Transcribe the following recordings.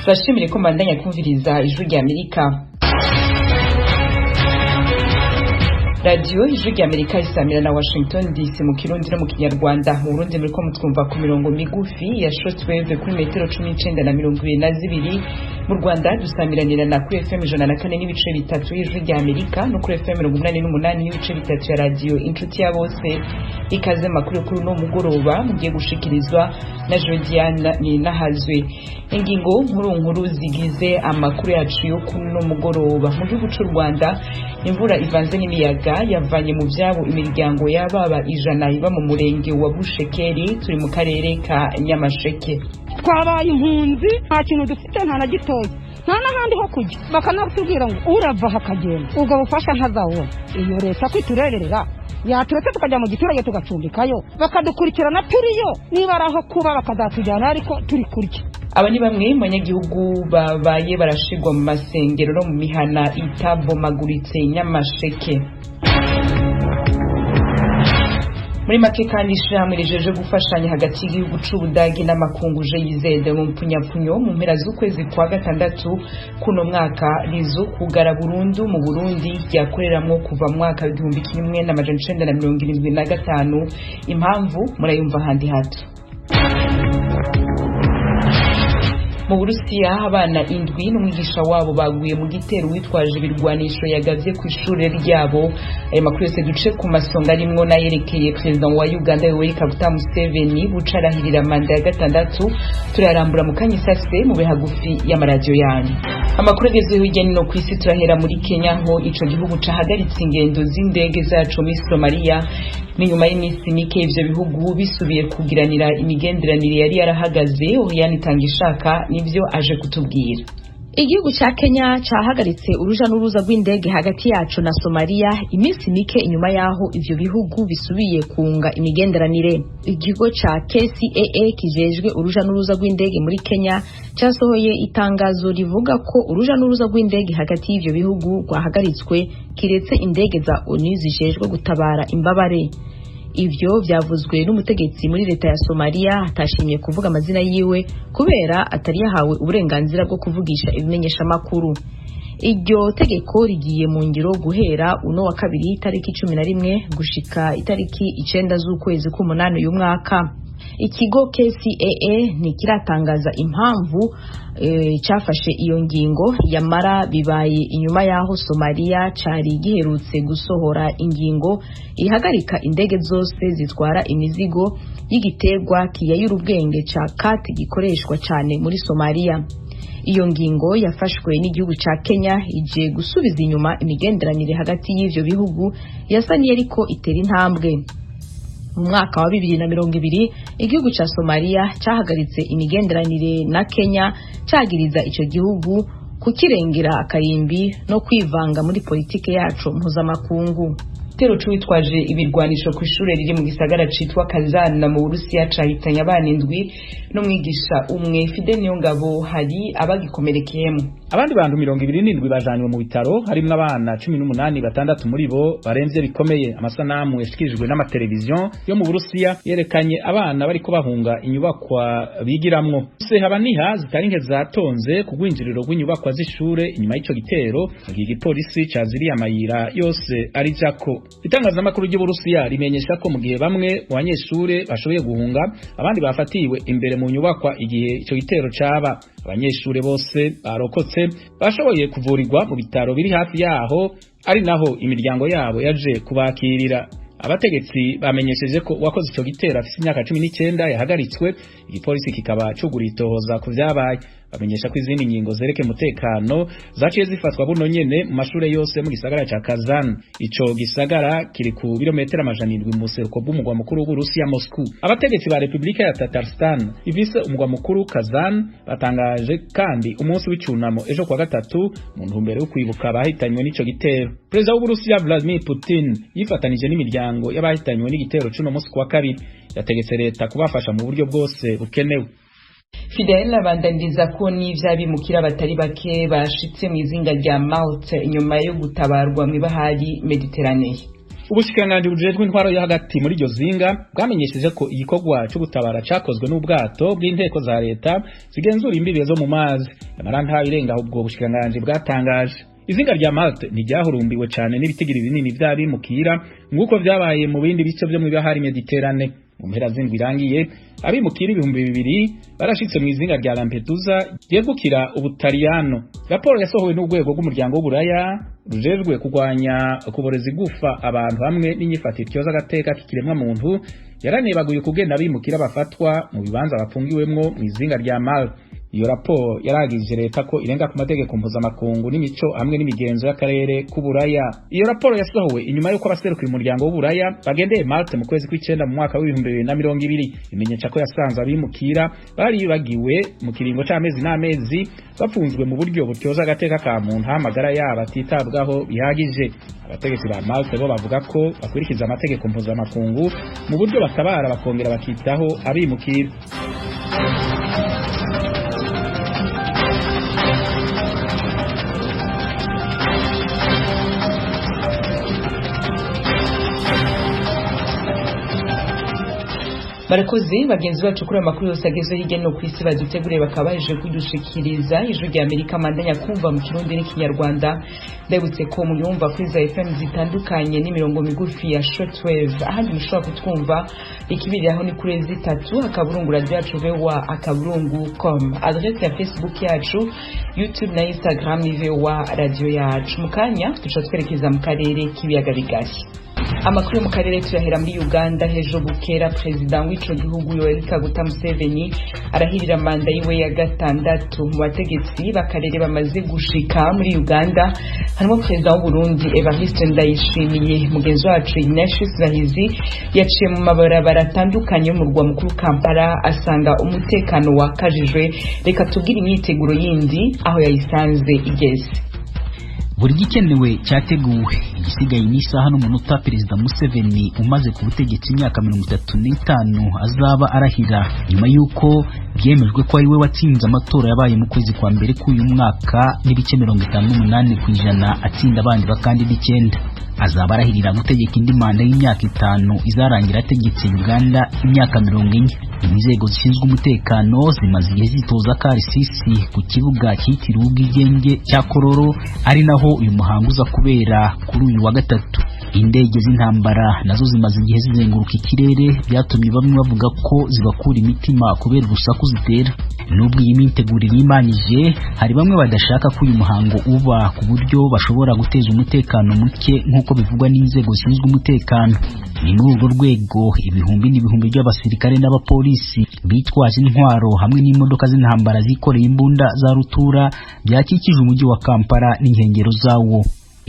turashimire ko mbandanya kumviriza ijwi rya Amerika. Radio ijwi rya Amerika isamira na Washington DC mu Kirundi no mu Kinyarwanda. Mu Burundi muriko mutwumva ku mirongo migufi ya shortwave kuri metero 19 na 22. Mu Rwanda dusamiranira na kuri FM 104 n'ibice bitatu y'ijwi rya Amerika no kuri FM 88 n'ibice bitatu ya radio Inshuti ya Bose. Ikaze makuru kuri no mugoroba mugiye gushikirizwa na Jodiana ni nahazwe. Ingingo nkuru zigize amakuru yacu yo kuri no mugoroba. Mu gihugu cy'u Rwanda imvura ivanze n'imiyaga yavanye mu byabo imiryango y'ababa 100 iba mu murenge wa Bushekeri turi mu karere ka Nyamasheke. Twabaye impunzi nta kintu dufite nta na gitoya nta n'ahandi ho kujya bakanatubwira ngo urava hakagenda ubwo bufasha ntazawubona. Iyo leta kwiturerera yaturetse tukajya mu giturage tugacumbikayo bakadukurikirana turiyo niba araho kuba bakazatujyana ariko turi kurya. Aba ni bamwe mu banyagihugu babaye barashigwa mu masengero no mu mihana itabomaguritse Nyamasheke. Muri make kandi ishyirahamwe rijeje gufashanya hagati y'igihugu c'Ubudagi n'amakunguje yizede mu mpfunyapfunyo mu mpera z'ukwezi kwa gatandatu kuno mwaka rizo kugara burundu mu Burundi ryakoreramwo kuva mu mwaka w'1975. Impamvu murayumva handi hato. Mu Burusiya abana 7 n'umwigisha wabo baguye mu gitero witwaje ibirwanisho yagavye ku ishure ryabo. Ayo makuru yose duce ku masonga arimwo nayerekeye president wa Uganda Yoweri Kaguta Museveni bucarahirira manda ya gatandatu. Turarambura mu kanyisase mu bihagufi y'amaradio yanyu. Amakuru agezweho hirya no kwisi turahera muri Kenya ho ico gihugu cahagaritse ingendo z'indege zaco muri Somalia. Ni nyuma y'imisi mike ivyo bihugu bisubiye kugiranira imigenderanire yari yarahagaze. Oriane Tangishaka nivyo aje kutubwira. Igihugu cha Kenya cahagaritse uruja n'uruza rw'indege hagati yacu na Somalia imisi mike inyuma yaho ivyo bihugu bisubiye kunga imigenderanire. Ikigo cha KCAA kijejwe uruja n'uruza rw'indege muri Kenya cyasohoye itangazo rivuga ko uruja n'uruza rw'indege hagati y'ivyo bihugu rwahagaritswe kiretse indege za ONU zijejwe gutabara imbabare. Ivyo vyavuzwe n'umutegetsi muri leta ya Somalia atashimye kuvuga amazina yiwe kubera atari yahawe uburenganzira bwo kuvugisha ibimenyesha makuru. Iryo tegeko rigiye mu ngiro guhera uno wa kabiri tariki 11 gushika itariki 9 z'ukwezi k'umunani uyu mwaka. Ikigo KCAA ntikiratangaza impamvu cyafashe iyo ngingo yamara bibaye inyuma yaho Somalia cari giherutse gusohora ingingo ihagarika indege zose zitwara imizigo y'igiterwa kiyayurubwenge ca kati gikoreshwa cyane muri Somalia. Iyo ngingo yafashwe n'igihugu ca Kenya ije gusubiza inyuma imigenderanire hagati y'ivyo bihugu yasaniye ariko itera intambwe. Mu mwaka wa 2020 igihugu ca Somalia cyahagaritse imigenderanire na Kenya cyagiriza ico gihugu kukirengera akarimbi no kwivanga muri politike yacu mpuzamakungu. Igitero c'uwitwaje ibirwanisho ku ishure riri mu gisagara citwa Kazana mu Burusiya cahitanye abana 7 n'umwigisha umwe. Fidel Niyongabo hari abagikomerekeyemo. Abandi bantu 27 bajanywe mu bitaro harimwo abana 18 batandatu muri bo baremvye bikomeye. Amasanamu yashikijwe n'amatelevizion yo mu Burusiya yerekanye abana bariko bahunga inyubakwa bigiramwo. Se habaniha zitari nke zatonze ku gwinjiriro rw'inyubakwa z'ishure inyuma y'ico gitero. Igipolisi caziriye amayira yose ari jako. Itangazamakuru ry'Uburusiya rimenyesha ko mu gihe bamwe mu banyeshure bashoboye guhunga abandi bafatiwe imbere mu nyubakwa igihe ico gitero caba. Abanyeshure bose barokotse bashoboye kuvurirwa mu bitaro biri hafi yaho ari naho imiryango yabo yaje kubakirira. Abategetsi bamenyesheje ko wakoze ico gitero afite imyaka 19 yahagaritswe. Igipolisi kikaba cuguritohoza ku vyabaye. Bamenyesha ko izindi ngingo zereke mutekano zaciye zifatwa buno nyene mu mashure yose mu gisagara ca Kazan. Ico gisagara kiri ku birometero 700 mu seruko bw'umugwa mukuru w'Uburusiya Moscow. Abategetsi ba Republika ya Tatarstan ivise umugwa mukuru Kazan batangaje kandi umunsi w'icunamo ejo kwa gatatu mu ntumbero yo kwibuka abahitanywe n'ico gitero. Perezida w'Uburusiya Vladimir Putin yifatanije n'imiryango y'abahitanywe n'igitero c'uno munsi kwa kabiri. Yategetse leta kubafasha mu buryo bwose bukenewe. Fidel abandaniza ko n'ivyabimukira batari bake bashitse mu izinga rya Malte inyuma yo gutabarwa mu bahari Mediterranee. Ubushikiranganji bujejwe intwaro yo hagati muri iryo zinga bwamenyesheje ko igikorwa cyo gutabara cakozwe n'ubwato bw'inteko za leta zigenzura imbibe zo mu mazi. Amara nta birenga ubwo bushikiranganji bwatangaje. Izinga rya Malte ntiryahurumbiwe cyane n'ibitigiri binini by'abimukira nguko vyabaye mu bindi bice byo mu bihari Mediterane. Mu mpera z'indwi irangiye abimukira 2000 barashitse mu izinga rya Lampedusa ryegukira Ubutaliyano. Raporo yasohowe n'urwego rw'umuryango w'Uburaya rujejwe kugwanya kuboreza igufa abantu hamwe n'inyifatiro cyoza gateka k'ikiremwa muntu yaranebaguye kugenda abimukira bafatwa mu bibanza bafungiwemwo mu izinga rya Malte. Iyo raporo yaragije leta ko irenga ku mategeko mpuzamakungu n'imico hamwe n'imigenzo y'akarere k'Uburaya. Iyo raporo yasohowe inyuma y'uko abaserukira umuryango w'Uburaya bagendeye Malte mu kwezi kw'icenda mu mwaka w'2020 imenyesha ko yasanze abimukira bari bagiwe mu kiringo c'amezi n'amezi bafunzwe mu buryo butyoza agateka ka muntu hamagara yabo atitabwaho bihagije. Abategetsi ba Malte bo bavuga ko bakurikiza amategeko mpuzamakungu mu buryo batabara bakongera bakitaho abimukira. Barakoze bagenzi bacu kuri amakuru yose ageze hirya no kwisi baduteguriye bakabaje kudushikiriza ijwi rya Amerika mandanya kumva mu Kirundi n'Ikinyarwanda. Ndabutse ko muyumva kuri za FM zitandukanye n'imirongo migufi ya shortwave ahandi mushobora kutwumva ikibiri aho ni kuri Z3 akaburungu radio yacu VOA akaburungu.com. Adresse ya Facebook yacu, YouTube na Instagram ni VOA radio yacu. Mukanya tuca twerekeza mu karere k'ibiyaga bigari. Amakuru mu karere tuyahera muri Uganda. Hejo bukera president w'ico gihugu Yoweri Kaguta Museveni arahirira manda yiwe ya gatandatu. Mu bategetsi bakarere bamaze gushika muri Uganda harimo president w'u Burundi Evariste Ndayishimiye. Mugenzi wacu Ignatius Bahizi yaciye mu mabarabara atandukanye mu rwa mukuru Kampala asanga umutekano wakajijwe. Reka tubwire imyiteguro yindi aho yayisanze igeze. Buri gikenewe cyateguwe igisigaye n'isaha n'umunota Perezida Museveni umaze ku butegetsi imyaka 35 azaba arahira nyuma yuko byemejwe ko ari we watsinze amatora yabaye mu kwezi kwa mbere k'uyu mwaka n'ibice 58% atsinda abandi bakandida 9. Azaba arahirira gutegeka indi manda y'imyaka 5 izarangira ategetse Uganda imyaka 40. Inzego zishinzwe umutekano zimaze igihe zitoza karisisi ku kibuga cyitiriwe ubwigenge cya Kororo ari naho uyu muhango uza kubera kuri uyu wa gatatu. Indege z'intambara nazo zimaze igihe zizenguruka ikirere byatumye bamwe bavuga ko zibakura imitima kubera urusaku zitera. Nubwo iyi mitegurire imanije hari bamwe badashaka ko uyu muhango uba ku buryo bashobora guteza umutekano muke nk'uko bivugwa n'inzego zishinzwe umutekano. Ni muri urwo rwego ibihumbi n'ibihumbi by'abasirikare n'abapolisi bitwaje intwaro hamwe n'imodoka z'intambara zikoreye imbunda za rutura byakikije umujyi wa Kampala n'inkengero zawo.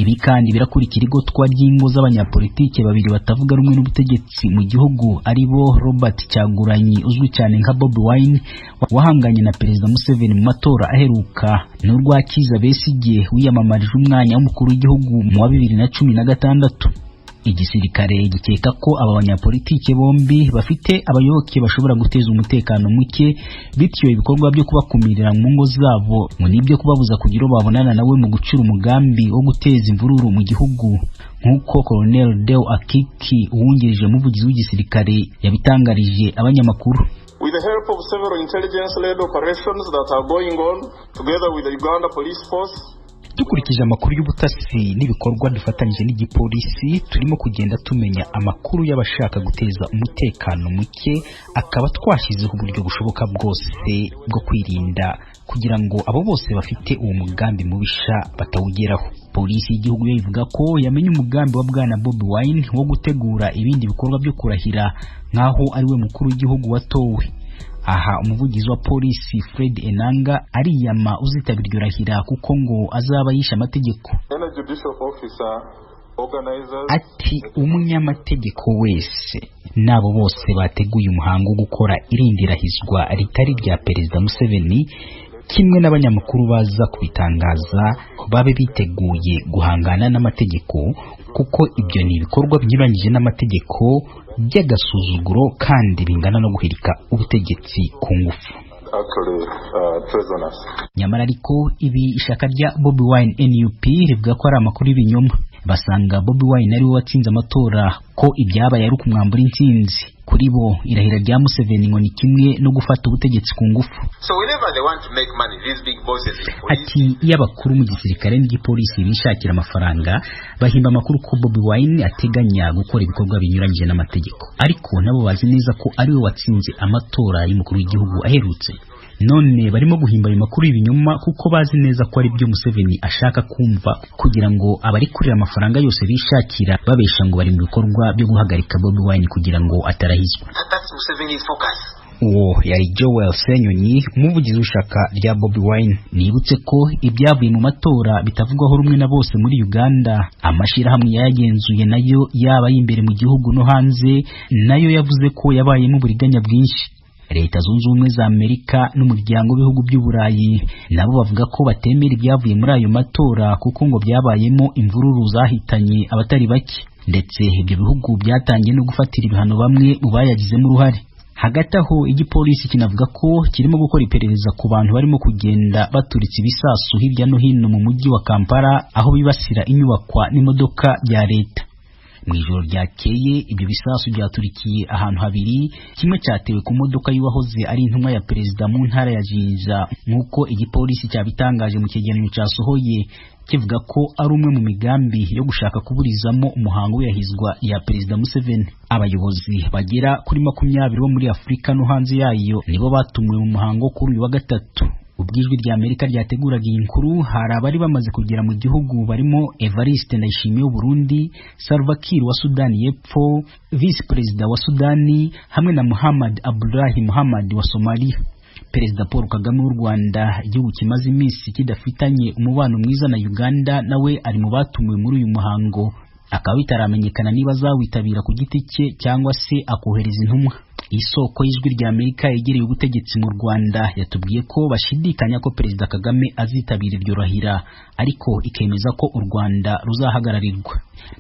Ibi kandi birakurikira igotwa ry'ingo z'abanyapolitike babiri batavuga rumwe n'ubutegetsi mu gihugu aribo Robert Kyagulanyi uzwi cyane nka Bobi Wine wahanganye na Perezida Museveni mu matora aheruka n'urwakiza Besigye wiyamamarije umwanya w'umukuru w'igihugu mu wa 2016. Igisirikare gikeka ko aba banyapolitike bombi bafite abayoboke bashobora guteza umutekano muke bityo ibikorwa byo kubakumirira mu ngo zabo mu nibyo kubabuza kugira babonana nawe mu gucura umugambi wo guteza imvururu mu gihugu nk'uko Colonel Deo Akiki uwungirije umuvugizi w'igisirikare yabitangarije abanyamakuru. With the help of several intelligence-led operations that are going on together with the Uganda Police Force, dukurikije amakuru y'ubutasi n'ibikorwa dufatanyije n'igipolisi turimo kugenda tumenya amakuru y'abashaka guteza umutekano muke akaba twashyizeho uburyo bushoboka bwose bwo kwirinda kugira ngo abo bose bafite uwo mugambi mubisha batawugeraho. Polisi y'igihugu ivuga ko yamenye umugambi wa bwana Bobi Wine wo gutegura ibindi bikorwa byo kurahira nkaho ari we mukuru w'igihugu watowe. Aha umuvugizi wa polisi Fred Enanga ariyama uzitabira iryo rahira kuko ngo azaba yisha amategeko. Ati umunyamategeko wese nabo bose bateguye umuhango wo gukora irindirahizwa ritari rya Perezida Museveni kimwe n'abanyamakuru baza kubitangaza babe biteguye guhangana n'amategeko kuko ibyo ni ibikorwa binyuranyije n'amategeko by'agasuzuguro kandi bingana no guhirika ubutegetsi ku ngufu. Nyamara ariko ibi ishaka rya Bobi Wine NUP rivuga ko ari amakuru y'ibinyoma. basanga Bobi Wine ariwe watsinze amatora ko ibyabaye ari ukumwambura intsinzi. Kuri bo irahira rya Museveni ngo ni kimwe no gufata ubutegetsi ku ngufu. Ati iyo abakuru mu gisirikare n'igipolisi bishakira amafaranga bahimba amakuru ko Bobi Wine ateganya gukora ibikorwa binyuranyije n'amategeko, ariko nabo bazi neza ko ariwe watsinze amatora y'umukuru w'igihugu aherutse. None barimo guhimba ayo makuru y'ibinyoma kuko bazi neza ko ari byo Museveni ashaka kumva kugira ngo abari kurira amafaranga yose bishakira babesha ngo bari mu bikorwa byo guhagarika Bobi Wine kugira ngo atarahizwa. Uwo yari Joel Senyonyi, umuvugizi w'ishaka rya Bobi Wine. Nibutse ko ibyavuye mu matora bitavugwaho rumwe na bose muri Uganda. Amashirahamwe yayagenzuye nayo yaba y'imbere mu gihugu no hanze nayo yavuze ko yabayemo uburiganya bwinshi. Leta Zunze Ubumwe za Amerika n'umuryango w'ibihugu by'Uburayi nabo bavuga ko batemera ibyavuye muri ayo matora kuko ngo byabayemo imvururu zahitanye abatari bake, ndetse ibyo bihugu byatangiye no gufatira ibihano bamwe mu bayagizemo uruhare. Hagati aho igipolisi kinavuga ko kirimo gukora iperereza ku bantu barimo kugenda baturitse ibisasu hirya no hino mu mujyi wa Kampala aho bibasira inyubakwa n'imodoka bya leta. Mu ijoro ryakeye ibyo bisasu byaturikiye ahantu habiri, kimwe cyatewe ku modoka y'uwahoze ari intumwa ya perezida mu ntara ya Jinja nk'uko igipolisi cyabitangaje mu cyegeranyo cyasohoye kivuga ko ari umwe mu migambi yo gushaka kuburizamo umuhango w'iyahizwa ya perezida Museveni. Abayobozi bagera kuri 20 bo muri Afurika no hanze yayo nibo batumiwe mu muhango kuri uyu wa gatatu. Ubwijwi rya Amerika ryateguraga iyi nkuru hari abari bamaze kugera mu gihugu barimo Evariste Ndayishimiye w'u Burundi, Salva Kiir wa Sudani y'Epfo, Vice Perezida wa Sudani hamwe na Muhammad Abdullahi Muhammad wa Somalia. Perezida Paul Kagame w'u Rwanda, igihugu kimaze iminsi kidafitanye umubano mwiza na Uganda, nawe ari mu batumiwe muri uyu muhango, akaba bitaramenyekana niba azawitabira ku giti cye cyangwa se akohereza intumwa. Isoko y'ijwi rya Amerika yegereye ubutegetsi mu Rwanda yatubwiye ko bashidikanya ko Perezida Kagame azitabira iryo rahira, ariko ikemeza ko u Rwanda ruzahagararirwa.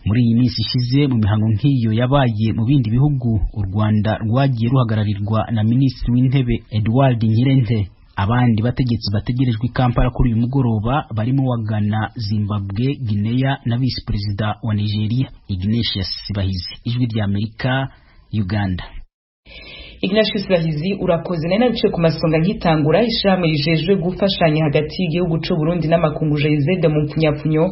Muri iyi minsi ishize mu mihango nk'iyo yabaye mu bindi bihugu, u Rwanda rwagiye ruhagararirwa na Minisitiri w'Intebe Edward Ngirente. Abandi bategetsi bategerejwe i Kampala kuri uyu mugoroba barimo wa Ghana, Zimbabwe, Guinea na Vice Perezida wa Nigeria Ignatius Bahizi. Ijwi rya Amerika, Uganda. Ignatius Bahizi urakoze. Nari nabice ku masonga nkitangura ishamwe rijejwe gufashanya hagati y'igihugu cy'u Burundi n'amakungu JZ mu mpfunyapfunyo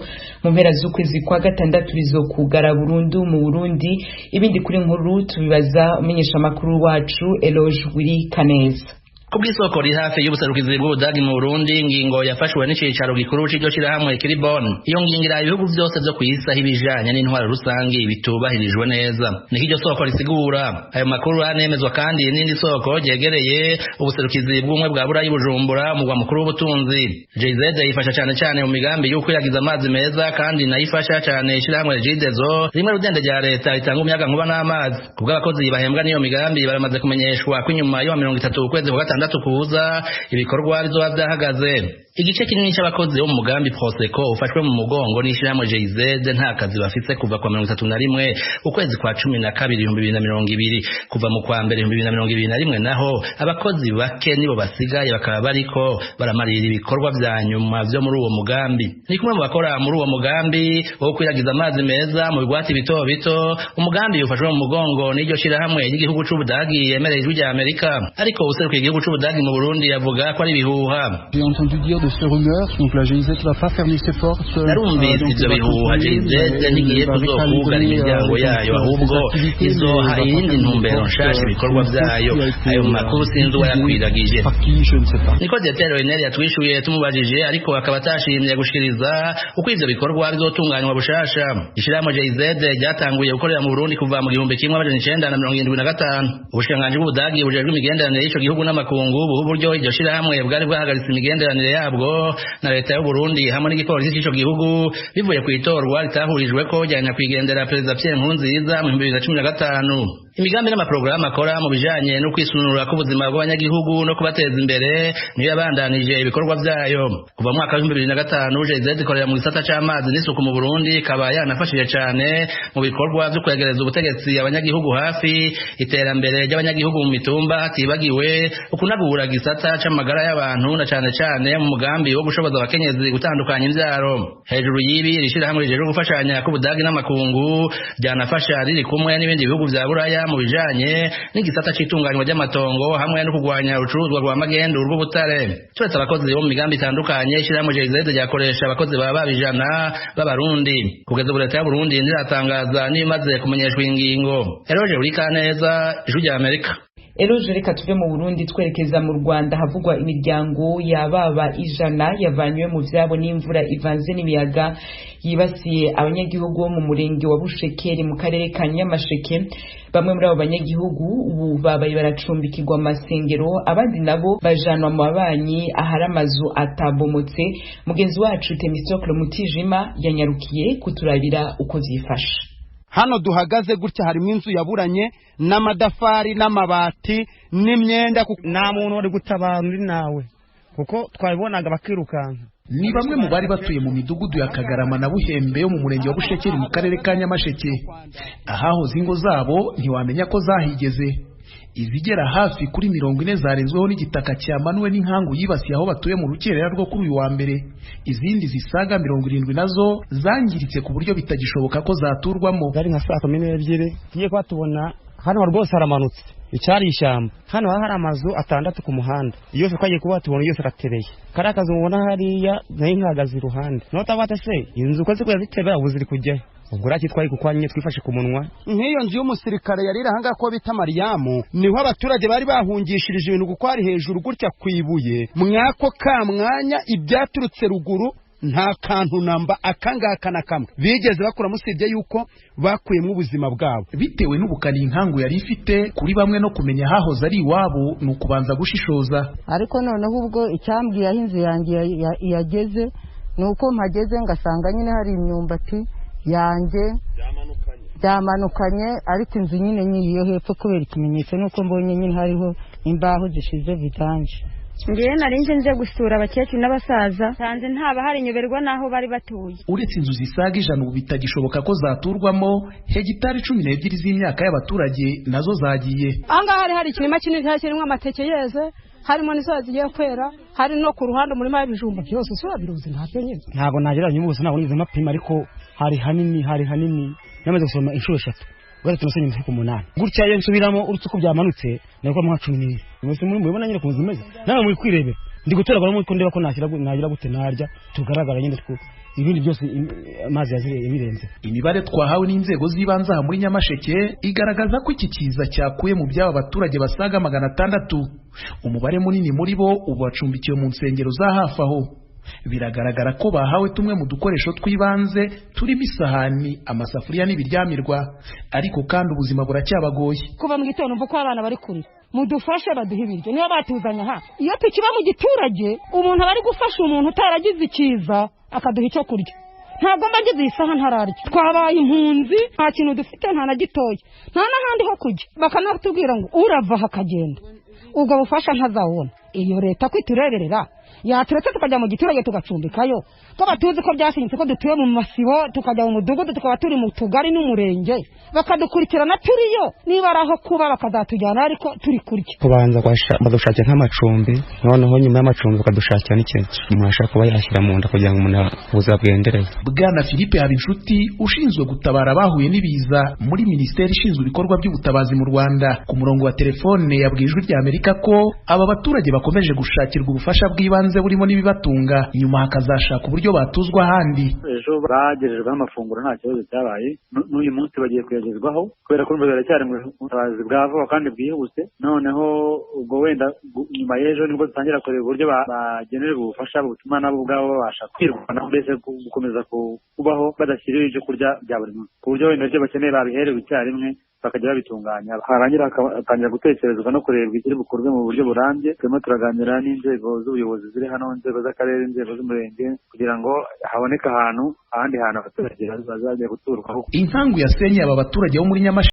mu mpera z'ukwezi kwa gatandatu bizokugara burundu mu Burundi. Ibindi kuri nkuru tubibaza umenyesha makuru wacu Eloge Wiri Kaneza. Kubwisoko ri hafi y'ubuserukizi bw'Ubudagi mu Burundi, ingingo yafashwe n'icicaro gikuru c'iryo shirahamwe kiri Bonn. Iyo ngingira ibihugu byose byo kwisa hibijanye n'intwaro rusangi bitubahirijwe neza. Niki iryo soko risigura. Ayo makuru anemezwa kandi n'indi soko ryegereye ubuserukizi bw'umwe bwa Burayi Bujumbura mu mukuru w'ubutunzi. JZ yifasha cyane mu migambi yo kwiragiza amazi meza, kandi nayifasha cyane ishirahamwe Jidezo rimwe rudende rya leta itanga umuyaga nkuba n'amazi. Kubw'abakozi bahembwa n'iyo migambi baramaze kumenyeshwa ko nyuma yo 30 ukwezi kwa gatandatu kuza ibikorwa bizoba byahagaze. Igice kinini cy'abakozi bo mu mugambi Proseko ufashwe mu mugongo n'ishyirahamwe JZ nta kazi bafise kuva kwa 31 ukwezi kwa 12 2020. Kuva mu kwa mbere 2021 naho abakozi bake nibo basigaye bakaba bariko baramarira ibikorwa bya nyuma byo muri uwo mugambi. Ni kumwe mu bakora muri uwo mugambi wo kwiragiza amazi meza mu bigwati bito bito. Umugambi ufashwe mu mugongo n'iryo shirahamwe y'igihugu c'Ubudagi yemereye ijwi rya Amerika, ariko userukiye igihugu c'Ubudagi mu Burundi yavuga ko ari bihuha. J'ai entendu dire de ces rumeurs, donc la GIZ va pas fermer ses portes. Narumvise ivyo bihuha JZ ntigiye kuzokugara imiryango yayo, ahubwo izoha iyindi ntumbero nshasha ibikorwa vyayo. Ayo makuru sinzi uwayakwiragije. Niko Dietero Enel yatwishuye tumubajije, ariko akaba atashimye gushikiriza uko ivyo bikorwa bizotunganywa bushasha. Ishirahamwe JIZ ryatanguye gukorera mu Burundi kuva mu 1975. Ubushikiranganji bw'Ubudagi bujejwe imigenderanire y'ico gihugu n'amakungu buha uburyo iryo shirahamwe bwari bwahagaritse imigenderanire yabwo na leta y'u Burundi hamwe n'igipolisi cy'ico gihugu bivuye ku itorwa ritahurijwe ko ryanya kwigendera Perezida Pierre Nkurunziza mu 2015. imigambi n'amaprograma akora mu bijanye no kwisununura k'ubuzima bw'abanyagihugu no kubateza imbere niyo yabandanije ibikorwa vyayo. Kuva mu mwaka wa 2005 GIZ ikorera mu gisata c'amazi n'isuku mu Burundi, ikaba yanafashije cane mu bikorwa vyo kwegereza ubutegetsi abanyagihugu hafi, iterambere ry'abanyagihugu mu mitumba hatibagiwe ukunagura gisata c'amagara y'abantu na cane mu mugambi wo gushoboza abakenyezi gutandukanya imvyaro. Hejuru y'ibi rishirahamwe rijeje gufashanya k'Ubudagi n'amakungu ryanafasha riri kumwe n'ibindi bihugu vya Buraya mu bijanye n'igisata c'itunganywa ry'amatongo hamwe no kugwanya urucuruzwa rwa magendu rw'ubutare. Turetse abakozi bo mu migambi itandukanye, ishirahamwe GIZ ryakoresha abakozi baba 100 b'abarundi. Kugeza ubu leta ya Burundi ntiratangaza n'imaze kumenyeshwa ingingo. Eroje Urikaneza, Ijwi rya Amerika. Eroje reka tuve mu Burundi twerekeza mu Rwanda havugwa imiryango yababa 100 yavanywe mu vyabo n'imvura ivanze n'imiyaga yibasiye abanyagihugu bo mu murenge wa Bushekeri mu karere ka Nyamasheke. Bamwe muri abo banyagihugu ubu babaye baracumbikirwa amasengero, abandi nabo bajanwa mu babanyi ahari amazu atabomotse. Mugenzi wacu Temistocle Mutijima yanyarukiye kuturabira uko vyifashe. Hano duhagaze gutya harimo inzu yaburanye n'amadafari n'amabati n'imyenda, nta muntu wari gutabara uri nawe kuko twabibonaga bakirukanka. Ni bamwe mu bari batuye mu midugudu ya Kagarama na Buhembe yo mu murenge wa Bushekeri mu karere ka Nyamasheke. Ahahoze ingo zabo ntiwamenya ko zahigeze. Izigera hafi kuri 40 zarenzweho n'igitaka cyamanuwe n'inkangu yibasiye aho batuye mu rukerera rwo kuri uyu wa mbere. Izindi zisaga 70 nazo zangiritse ku buryo bitagishoboka ko zaturwamo. Bari nka saa 12 tugiye kwa tubona hano rwose haramanutse icyari ishyamba. Hano hari amazu 6 ku muhanda, yose twagiye kuba tubona yose aratereye. Kari akazi mubona hariya nayo nkagaze iruhande. Notabate se inzu uko zikuya zitebera ubuziri kujya ubwo raki twari kukwanye twifashe ku munwa. Nk'iyo nzu y'umusirikare yarira hanga ko bita Mariyamu, niho abaturage bari bahungishirije ibintu gukwari hejuru gutya kwibuye. Mwako ka mwanya ibyaturutse ruguru nta kantu namba akangaka na kamwe bigeze bakura musibye yuko bakuyemo ubuzima bwabo. Bitewe n'ubukani inkangu yari ifite kuri bamwe no kumenya hahoze ari iwabo nukubanza gushishoza. Ariko noneho ubwo icyambwiye aho inzu yanjye yageze nuko mpageze ngasanga nyine hari imyumbati yanjye byamanukanye, ariko inzu nyine nyiriyo hepfo kubera ikimenyetso nuko mbonye nyine hariho imbaho zishize vitanje. Ngiye narinje nje gusura abakecuru n'abasaza sanze ntaba hari nyoberwa naho bari batuye. Uretse inzu zisaga 100 ubu bitagishoboka ko zaturwamo, hegitari 12 z'imyaka y'abaturage nazo zagiye. Anga hari ikirima kinini cyashyirimo amateke yeze, harimo n'isozi zigiye kwera, hari no ku ruhande muri y'ibijumba byose usura biruzi ntabyo nyine. Ntabwo nageranye ubuso ntabwo nize mapima, ariko hari hanini namaze gusoma inshuro 3 wari tumusenya mu 8 gutya iyo nsubiramo urutse ko byamanutse nako mu 12 mwese muri mubona nyine kumuzimeze nawe muri kwirebera ndi gutoragara mu ndeba ko nagira gute narya tugaragara nyine two ibindi byose amazi yazire ibirenze. Imibare twahawe n'inzego z'ibanze aha muri Nyamasheke igaragaza ko iki kiza cyakuye mu byaba abaturage basaga 600. Umubare munini muri bo ubu bacumbikiwe mu nsengero za hafi aho. Biragaragara ko bahawe tumwe mu dukoresho twibanze turimo isahani, amasafuriya n'ibiryamirwa, ariko kandi ubuzima buracyabagoye. Kuva mu gitondo mvuko abana bari kuri mudufashe baduhe ibiryo niyo batuzanya ha. Iyo tukiba mu giturage umuntu bari gufasha umuntu utaragize ikiza akaduha icyo kurya, ntabwo mbagize isaha ntararya. Twabaye impunzi, nta kintu dufite nta na gitoya, nta n'ahandi ho kujya, bakanatubwira ngo urava hakagenda ubwo bufasha ntazawubona. Iyo leta kwitureberera yaturetse tukajya mu giturage tugacumbikayo, ko batuzi ko byasinyitse ko dutuye mu masibo, tukajya mu mudugudu tukaba turi mu tugari n'umurenge, bakadukurikirana turiyo, niba araho kuba bakazatujyana ariko turi kurya. Kubanza badushakira nk'amacumbi, noneho nyuma y'amacumbi bakadushakira n'ikintu umuntu ashaka kuba yashyira mu nda kugira ngo umuntu ubuzima bwendereye. Bwana Philippe Habinshuti ushinzwe gutabara abahuye n'ibiza muri Minisiteri ishinzwe ibikorwa by'ubutabazi mu Rwanda, ku murongo wa telefone yabwiye Ijwi rya Amerika ko aba baturage bakomeje gushakirwa ubufasha bw'ibanze burimo n'ibibatunga, nyuma hakazashaka uburyo batuzwa ahandi. Ejo bagejejweho amafunguro nta kibazo cyabaye, n'uyu munsi bagiye kuyagezwaho kubera ko baracyari mu butabazi bwa vuba kandi bwihuse. Noneho ubwo wenda nyuma y'ejo nibwo dutangira kureba uburyo bagenerwa ubufasha butuma nabo ubwabo babasha kwirwanaho, mbese gukomeza kubaho badashyiriwe ibyo kurya bya buri munsi, ku buryo wenda ibyo bakeneye babiherewe icyarimwe bakajya babitunganya, harangira atangira gutekerezwa no kurebwa ikiri bukorwe mu buryo burambye. Turimo turaganira n'inzego z'ubuyobozi ziri hano, inzego z'akarere, inzego z'umurenge, kugira ngo haboneke ahandi hantu abaturage bazajya guturwaho. Inkangu yasenye aba baturage bo muri Nyamasheke